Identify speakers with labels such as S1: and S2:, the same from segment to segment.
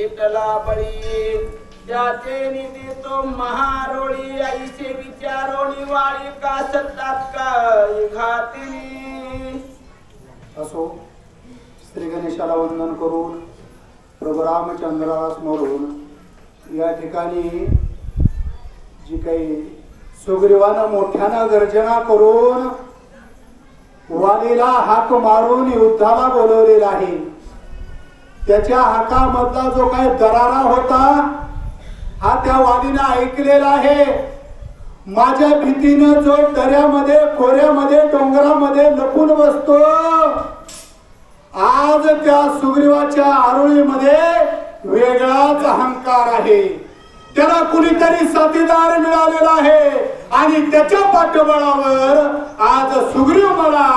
S1: विठला बळी ज्याचे निधी तो महारोळी ऐसे विचारोणी वाळी का सत्तात काय घातली.
S2: असो श्री गणेशाला वंदन करून प्रभू रामचंद्राला स्मरून या ठिकाणी जी काही सुग्रीवानं मोठ्यानं गर्जना करून वालीला हाक मारून युद्धाला बोलवलेला आहे. त्याच्या हाकामधला जो काही दरारा होता हा त्या वालीनं ऐकलेला आहे. माझ्या भीतीनं जो दऱ्यामध्ये खोऱ्यामध्ये डोंगरामध्ये लपून बसतो आज त्या सुग्रीवाच्या आरोळीमध्ये वेगळाच अहंकार आहे. त्याला कुणीतरी साथीदार मिळालेला आहे आणि त्याच्या पाठबळावर आज सुग्रीव मला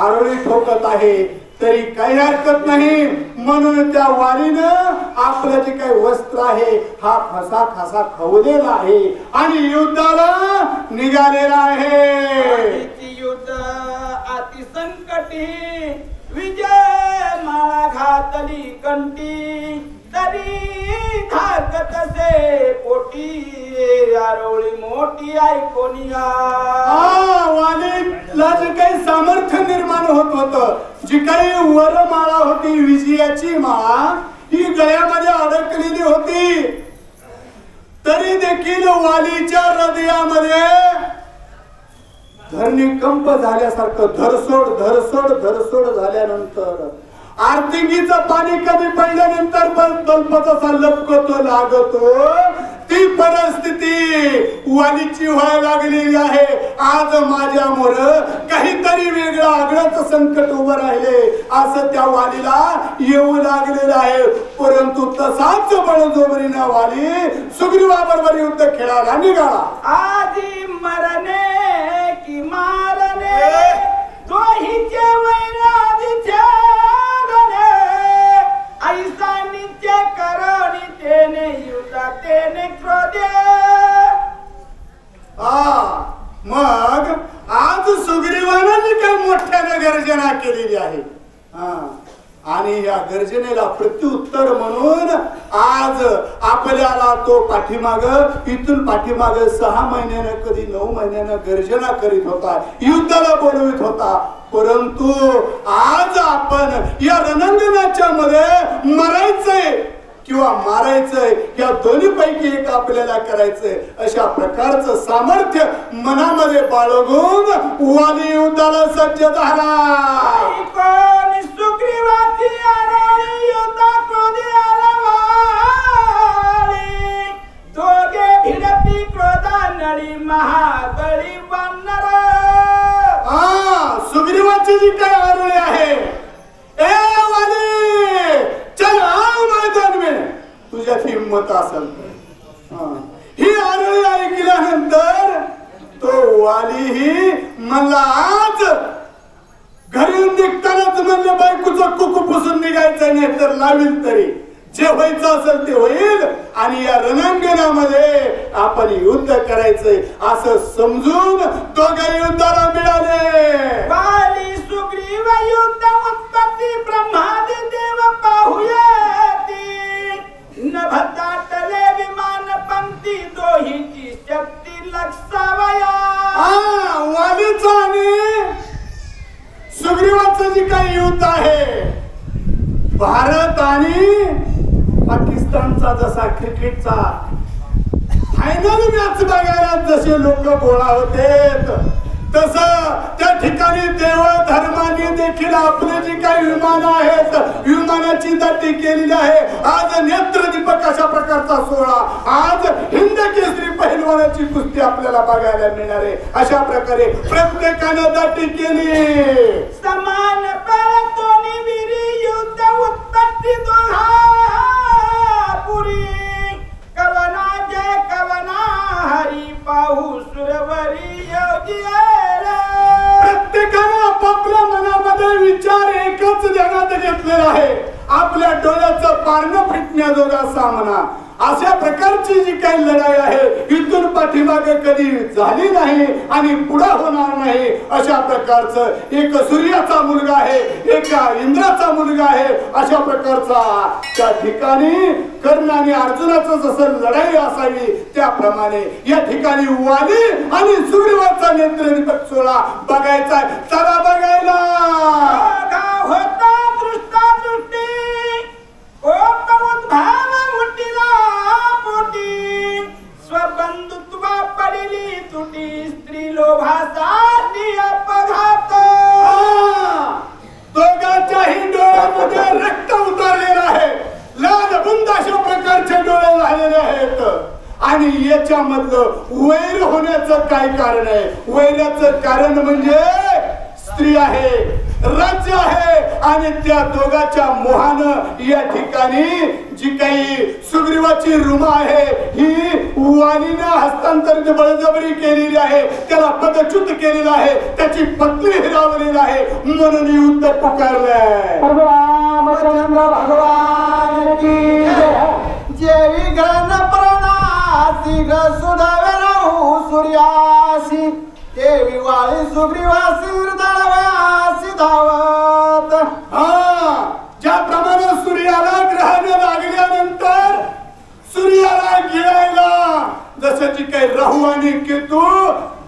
S2: आरोळी ठोकत आहे. तरी काही हरकत नाही म्हणून त्या वालीनं आपलं जे काही वस्त्र आहे हा फसा खासा खवलेला आहे आणि युद्धाला निघालेला आहे.
S1: युद्ध अति संकटी विजय माळा घातली कंठी तरी धाकत से पोटी आरोळी मोठी ऐकोनिया.
S2: वालीला जे काही सामर्थ्य निर्माण होत होतं जी काही वरमाळा होती विजयाची माळा ही गळ्यामध्ये अडकलेली होती तरी देखील वालीच्या हृदयामध्ये धरणीकंप झाल्यासारखं धरसोड धरसोड धरसोड झाल्यानंतर आर्थिंगीचं पाणी कमी पडल्यानंतर बल्ब जसा लपकतो लागतो ती परिस्थिती वालीची व्हायला लागलेली आहे. आज माझ्यामुळ काहीतरी वेगळं आगळंच संकट उभं राहिले असं त्या वालीला येऊ लागलेलं आहे. परंतु तसाच बळजबरीनं वाली सुग्रीवाबरोबर युद्ध खेळायला निघाला.
S1: आधी मरणे की मारणे दोहीचे वैराधीचे ऐसा नित्य करणी तेने युद्धा तेने क्रोधे.
S2: मग आज सुग्रीवानं जी काही मोठ्याने गर्जना केलेली आहे आणि या गर्जनेला प्रत्युत्तर म्हणून आज आपल्याला तो पाठीमाग इथून पाठीमाग 6 महिन्यानं कधी 9 महिन्यानं गर्जना करीत होता युद्धाला बोलवित होता. परंतु आज आपण या रणंगणाच्या मध्ये मरायचंय किंवा मारायचंय या दोन्ही पैकी एक आपल्याला करायचंय अशा प्रकारचं सामर्थ्य मनामध्ये बाळगून वाली युद्धाला सज्ज झाला.
S1: सुग्रीवाची आरोळी युद्धा क्रोधी आरवाळी दोघे भिडती क्रोधा नळी महागळी वानर.
S2: सुग्रीवाची जी काय आरोळी आहे ए वाली चल मैदान में तुझ्यात हिम्मत असेल ही आरोळी ऐकल्यानंतर तो वाली ही मला आज घरी निघतानाच म्हणलं बायकोचं कुकू पुसून निघायचं नाही तर लावील तरी जे व्हायचं असेल ते होईल आणि या रणांगणामध्ये आपण युद्ध करायचंय असं समजून दोघे युद्धाला मिळाले.
S1: वाली सुग्रीव युद्ध उत्पत्ती ब्रह्मादी देव पाहुयाती नभताटले विमान पंक्ती दोहीची शक्ती लक्षावया.
S2: वालीचं आणि सुग्रीवाचं जे काही युद्ध आहे भारत आणि पाकिस्तानचा जसा क्रिकेटचा फायनल मॅच बघायला जसे लोक गोळा होते तसं त्या ठिकाणी देव धर्माने देखील आपले जे काही विमान आहेत विमानाची दाटी केलेली आहे. आज नेत्रदीपक अशा प्रकारचा सोहळा आज हिंद केसरी पहिलवानाची कुस्ती आपल्याला बघायला मिळणार आहे. अशा प्रकारे प्रत्येकानं दाटी केली.
S1: समान दोन्ही वीरी युद्ध उत्पत्ती दोहा पुरी कवना जय कवना हरी पाहू सुरवरी योगी.
S2: प्रत्येकानं आपापल्या मनामध्ये विचार एकच ध्यानात घेतलेला आहे. आपल्या डोळ्याचं पारणं फिटणं जिंकण्याजोगा सामना अशा प्रकारची जी काही लढाई आहे इथून पाठीमागे कधी झाली नाही आणि पुढे होणार नाही. अशा प्रकारचं एक सूर्याचा मुलगा आहे, एका इंद्राचा मुलगा आहे. अशा प्रकारचा त्या ठिकाणी कर्ण आणि अर्जुनाचं जसं लढाई असावी त्याप्रमाणे या ठिकाणी वाली आणि सुग्रीवाचा नेत्रदीपक सोहळा बघायचा. चला बघायला.
S1: होता दृष्टादृष्टी स्वबंधुत्वा पडली तुटी स्त्री लोभासाठी अपघात.
S2: दोघांच्याही डोळ्यामध्ये रक्त उतरलेलं आहे, लाल बुंद अशा प्रकारचे डोळे झालेले आहेत. आणि याच्यामधलं वैर होण्याचं काय कारण आहे? वैराचं कारण म्हणजे स्त्री आहे, राज्य आहे आणि त्या दोघांच्या मोहानं या ठिकाणी जी काही सुग्रीवाची रुमा आहे ही वालीनं हस्तांतरित बळजबरी केलेली आहे, त्याला पदच्युत केलेला आहे, त्याची पत्नी हिरावलेली आहे. म्हणून युद्ध पुकारलंय.
S1: रामचंद्र भगवान की जेवी गण प्रणासी ग सुधावे राहू सूर्यासी देवी वाळी सुग्रीवासी हृदयासी धावत.
S2: ज्याप्रमाणे सूर्याला ग्रहण लागल्यानंतर सूर्याला गिळायला जसं जी काही राहू आणि केतू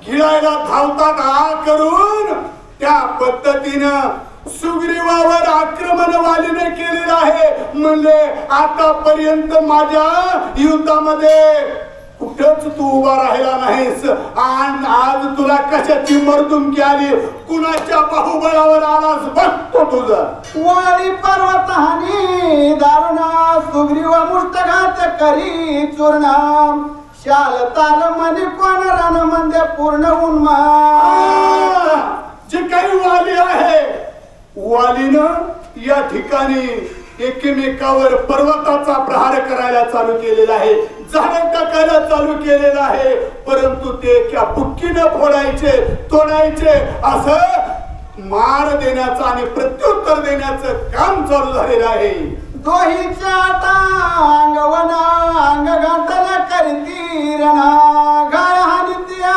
S2: गिळायला धावतात आ करून त्या पद्धतीनं सुग्रीवावर आक्रमण वालीने केलेलं आहे. म्हणजे आतापर्यंत माझ्या युद्धामध्ये कुठंच तू उभा राहिला नाहीस आणि आज तुला कशाची मर्दुमकी आली, कुणाच्या बाहुबळावर आलास बघतो तुझं.
S1: वाळी पर्वत हानी दारुणा सुग्रीव मुष्टघात करी चूर्ण शाल ताल मनी कोण रण म्हणजे पूर्ण उन्माद.
S2: जे काही वाली आहे वालीनं या ठिकाणी एकमेकावर पर्वताचा प्रहार करायला चालू केलेला आहे, झाडं टाकायला चालू केलेलं आहे. परंतु ते एका बुक्कीनं फोडायचे तोडायचे असं मार देण्याचं आणि प्रत्युत्तर देण्याचं काम चालू झालेलं आहे.
S1: दोहीच्या अंगवन अंग घातला करती रणा गाळ हानित्या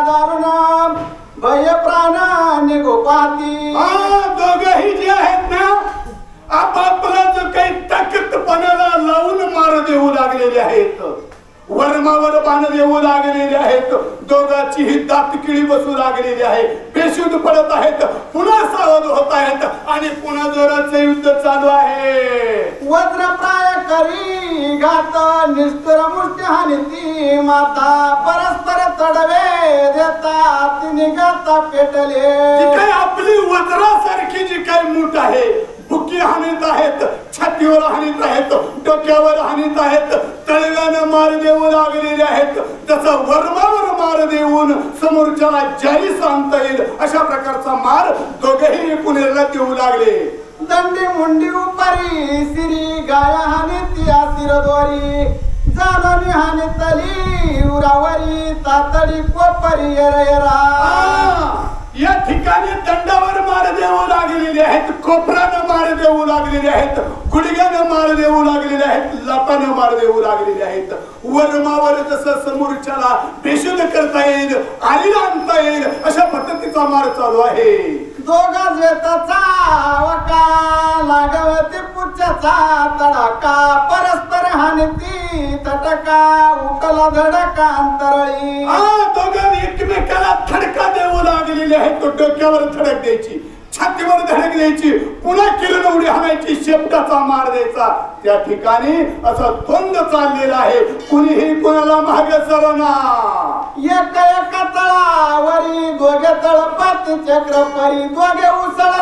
S1: दारुणा भय प्राण निगोपाती.
S2: दोघही जे आहेत ना आपापला जो काही ताकदपणाला लावून मार देऊ लागलेले आहेत, वर्मावर बाण देऊ लागलेले आहेत. दोघांचीही दातकिळी बसू लागलेली आहे, बेशुद्ध पडत आहेत, पुन्हा सावध होत आहेत आणि पुन्हा जोराचं युद्ध चालू आहे.
S1: वज्रप्राय करी घात निष्ठुर मुष्टी हानिती माता परस्पर तडवे देता तिने गाता पेटले.
S2: जी काही आपली वज्रासारखी जी काही मूठ आहे बुकी हानीत आहेत, छातीवर हानीत आहेत, डोक्यावर हानीत आहेत, तळव्यानं मार देऊ लागलेले आहेत. जसं वर्मावर मार देऊन समोरच्याला जारी सांगता येईल अशा प्रकारचा मार दोघेही एकूणला देऊ लागले.
S1: दंडी मुंडी उपरी सिरी गाया हानित्या शिरद्वारी जाणून हानितली उरावरी तातडी कोपरी येरा.
S2: या ठिकाणी दंडावर मार देऊ लागलेले आहेत, कोपरानं मार देऊ लागलेले आहेत, गुडघ्यानं मार देऊ लागलेले आहेत, लातानं मार देऊ लागलेले आहेत. वर्मावर जसं समोरच्याला बेशुद्ध करता येईल, आलीला आणता येईल अशा पद्धतीचा मार चालू आहे.
S1: दोघा जेताचा वका लागवती पुच्छाचा तडाका परस्पर हानिती तटका उकला धडका अंतरळी.
S2: दोघांनी एकमेकाला धडका देऊ लागलेले आहेत. तो डोक्यावर धडक द्यायची, छातीवर धडक द्यायची, पुन्हा किरण उडी हाणायची, शेपटाचा मार द्यायचा. त्या ठिकाणी असा द्वंद्व चाललेला आहे. कुणीही कुणाला मागे सरना.
S1: एका तळावरी दोघे तळपात चक्रपरी दोघे उसळत